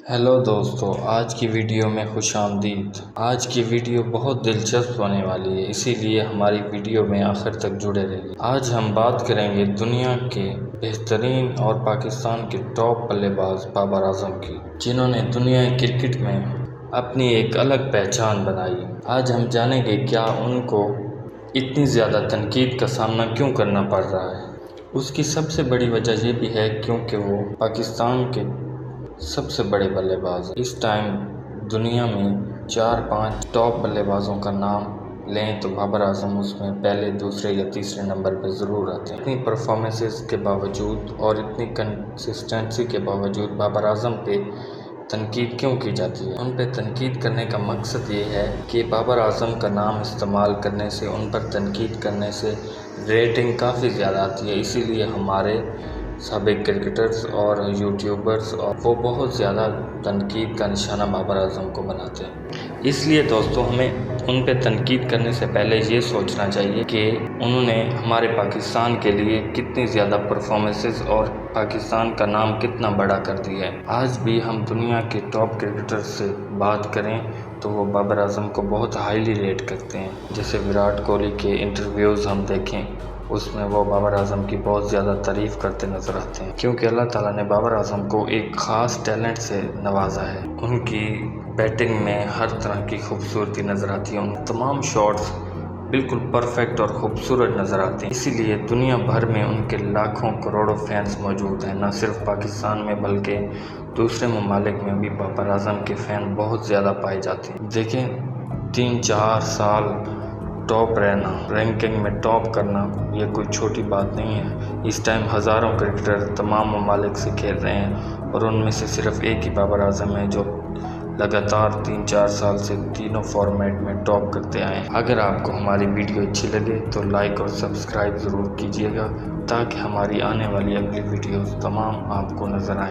Hello دوستو، آج کی ویڈیو میں خوش آمدید۔ آج کی ویڈیو بہت دلچسپ ہونے والی ہے، اسی لیے ہماری ویڈیو میں آخر تک جڑے رہیے۔ آج ہم بات کریں گے دنیا کے بہترین اور پاکستان کے ٹاپ بلے باز بابر اعظم کی، جنہوں نے دنیا کرکٹ میں اپنی ایک الگ پہچان بنائی۔ آج ہم جانیں گے کیا ان کو اتنی زیادہ تنقید کا سامنا کیوں کرنا پڑ رہا ہے۔ اس کی سب سے بڑی وجہ یہ بھی ہے کیونکہ وہ پاکستان کے سب سے بڑے بلے باز۔ اس ٹائم دنیا میں 4-5 ٹاپ بلے بازوں کا نام لیں تو بابر اعظم اس میں پہلے، دوسرے یا تیسرے نمبر پہ ضرور آتے ہیں۔ اتنی پرفارمنسز کے باوجود اور اتنی کنسسٹنسی کے باوجود بابر اعظم پہ تنقید کیوں کی جاتی ہے؟ ان پہ تنقید کرنے کا مقصد یہ ہے کہ بابر اعظم کا نام استعمال کرنے سے، ان پر تنقید کرنے سے ریٹنگ کافی زیادہ آتی ہے، اسی لیے ہمارے سابق کرکٹرز اور یوٹیوبرز وہ بہت زیادہ تنقید کا نشانہ بابر اعظم کو بناتے ہیں۔ اس لیے دوستو، ہمیں ان پہ تنقید کرنے سے پہلے یہ سوچنا چاہیے کہ انہوں نے ہمارے پاکستان کے لیے کتنی زیادہ پرفارمنسز اور پاکستان کا نام کتنا بڑا کر دیا ہے۔ آج بھی ہم دنیا کے ٹاپ کرکٹر سے بات کریں تو وہ بابر اعظم کو بہت ہائیلی ریٹ کرتے ہیں۔ جیسے وراٹ کوہلی کے انٹرویوز ہم دیکھیں، اس میں وہ بابر اعظم کی بہت زیادہ تعریف کرتے نظر آتے ہیں، کیونکہ اللہ تعالیٰ نے بابر اعظم کو ایک خاص ٹیلنٹ سے نوازا ہے۔ ان کی بیٹنگ میں ہر طرح کی خوبصورتی نظر آتی ہے، ان تمام شاٹس بالکل پرفیکٹ اور خوبصورت نظر آتے ہیں، اسی لیے دنیا بھر میں ان کے لاکھوں کروڑوں فینس موجود ہیں۔ نہ صرف پاکستان میں بلکہ دوسرے ممالک میں بھی بابر اعظم کے فین بہت زیادہ پائے جاتے ہیں۔ دیکھیں، 3-4 سال ٹاپ رہنا، رینکنگ میں ٹاپ کرنا، یہ کوئی چھوٹی بات نہیں ہے۔ اس ٹائم ہزاروں کرکٹر تمام ممالک سے کھیل رہے ہیں اور ان میں سے صرف ایک ہی بابر اعظم ہے جو لگاتار 3-4 سال سے تینوں فارمیٹ میں ٹاپ کرتے آئے ہیں۔ اگر آپ کو ہماری ویڈیو اچھی لگے تو لائک اور سبسکرائب ضرور کیجیے گا تاکہ ہماری آنے والی اگلی ویڈیوز تمام آپ کو نظر آئیں۔